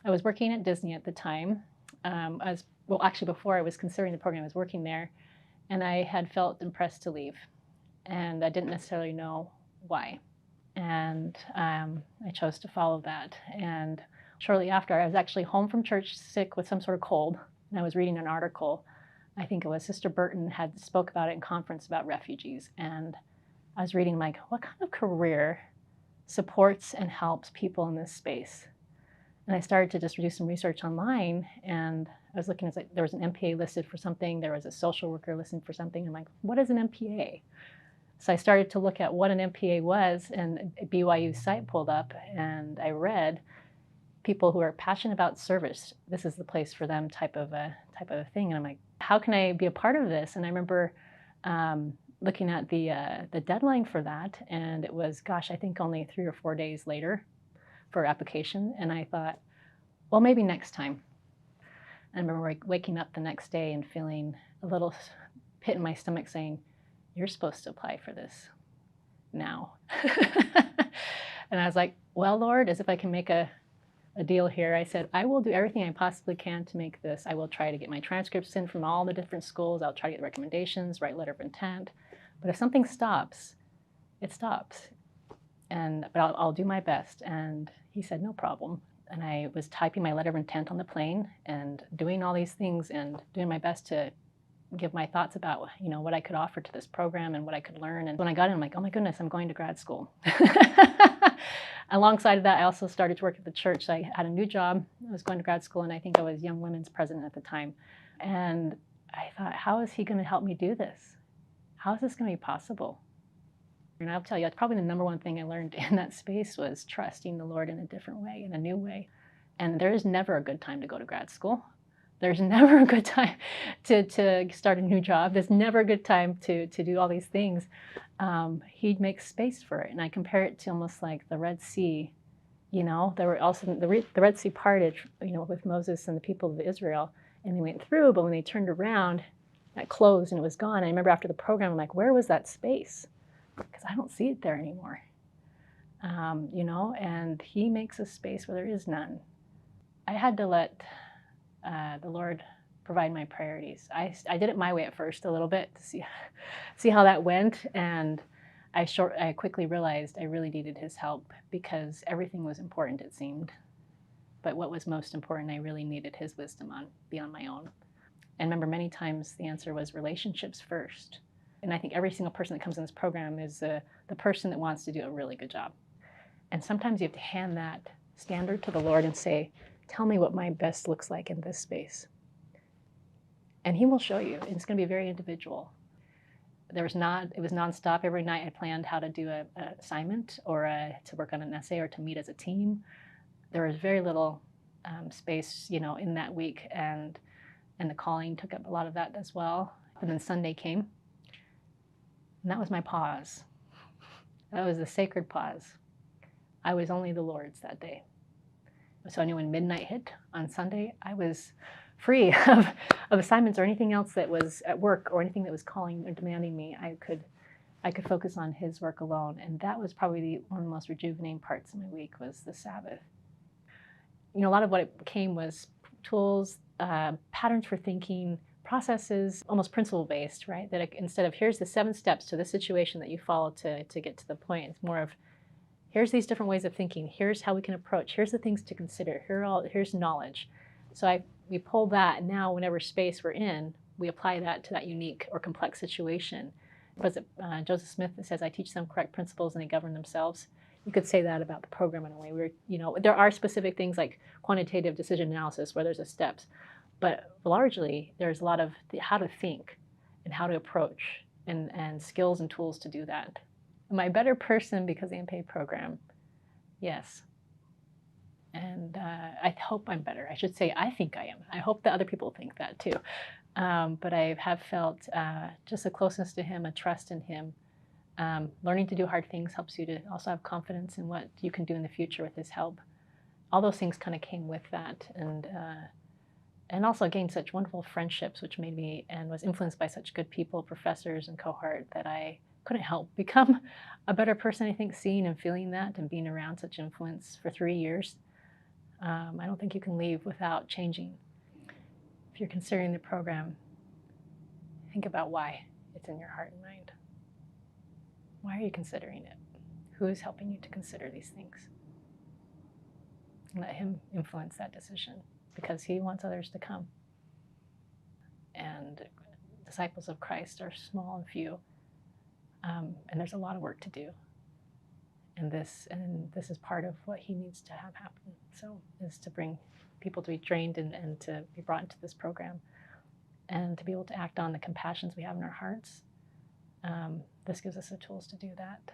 I was working at Disney at the time. Well, actually, before I was considering the program, I was working there, and I had felt impressed to leave, and I didn't necessarily know why. And I chose to follow that. And shortly after, I was actually home from church sick with some sort of cold, and I was reading an article. I think it was Sister Burton had spoke about it in conference about refugees, and I was reading like, what kind of career supports and helps people in this space? And I started to just do some research online, and I was looking at, like, there was an MPA listed for something, there was a social worker listed for something. I'm like, what is an MPA? So I started to look at what an MPA was, and a BYU site pulled up, and I read people who are passionate about service. This is the place for them, type of a thing. And I'm like, how can I be a part of this? And I remember looking at the deadline for that, and it was, gosh, I think only 3 or 4 days later for application. And I thought, well, maybe next time. And I remember waking up the next day and feeling a little pit in my stomach saying, you're supposed to apply for this now. And I was like, well, Lord, as if I can make a deal here. I said, I will do everything I possibly can to make this. I will try to get my transcripts in from all the different schools. I'll try to get recommendations, write letter of intent. But if something stops, it stops. But I'll do my best. And he said, no problem. And I was typing my letter of intent on the plane and doing all these things and doing my best to give my thoughts about, what I could offer to this program and what I could learn. And when I got in, I'm like, oh my goodness, I'm going to grad school. Alongside of that, I also started to work at the church. So I had a new job. I was going to grad school, and I think I was Young Women's president at the time. And I thought, how is he going to help me do this? How is this going to be possible? And I'll tell you, that's probably the number one thing I learned in that space was trusting the Lord in a different way, in a new way. And there is never a good time to go to grad school. There's never a good time to start a new job. There's never a good time to do all these things. He makes space for it. And I compare it to almost like the Red Sea. There were also the Red Sea parted, with Moses and the people of Israel, and they went through, but when they turned around, that closed and it was gone. I remember after the program, I'm like, where was that space? Because I don't see it there anymore. And he makes a space where there is none. I had to let the Lord provide my priorities. I did it my way at first a little bit to see how that went, and I quickly realized I really needed his help because everything was important, it seemed. But what was most important, I really needed his wisdom on beyond my own. And remember, many times the answer was relationships first. And I think every single person that comes in this program is the person that wants to do a really good job. And sometimes you have to hand that standard to the Lord and say, tell me what my best looks like in this space. And he will show you. And it's going to be very individual. It was nonstop. Every night I planned how to do an assignment or to work on an essay or to meet as a team. There was very little space, in that week. And the calling took up a lot of that as well. And then Sunday came. And that was my pause. That was the sacred pause. I was only the Lord's that day. So I knew when midnight hit on Sunday, I was free of assignments or anything else that was at work or anything that was calling or demanding me. I could focus on his work alone. And that was probably one of the most rejuvenating parts of my week was the Sabbath. A lot of what it became was tools, patterns for thinking, processes, almost principle-based, right? That instead of here's the 7 steps to the situation that you follow to get to the point, it's more of here's these different ways of thinking. Here's how we can approach. Here's the things to consider. Here's knowledge. So we pull that, and now whenever space we're in, we apply that to that unique or complex situation. Was it Joseph Smith that says, I teach them correct principles and they govern themselves? You could say that about the program in a way. There are specific things like quantitative decision analysis where there's a steps, but largely there's a lot of how to think and how to approach and skills and tools to do that. Am I a better person because of the MPA program? Yes. And I hope I'm better. I should say I think I am. I hope that other people think that too. But I have felt just a closeness to him, a trust in him. Learning to do hard things helps you to also have confidence in what you can do in the future with his help. All those things kind of came with that. And also gained such wonderful friendships, which made me and was influenced by such good people, professors and cohort, that I couldn't help become a better person, I think, seeing and feeling that and being around such influence for 3 years. I don't think you can leave without changing. If you're considering the program, think about why it's in your heart and mind. Why are you considering it? Who is helping you to consider these things? And let him influence that decision, because he wants others to come. And disciples of Christ are small and few, and there's a lot of work to do. And this is part of what he needs to have happen. So is to bring people to be trained and to be brought into this program, and to be able to act on the compassions we have in our hearts. This gives us the tools to do that.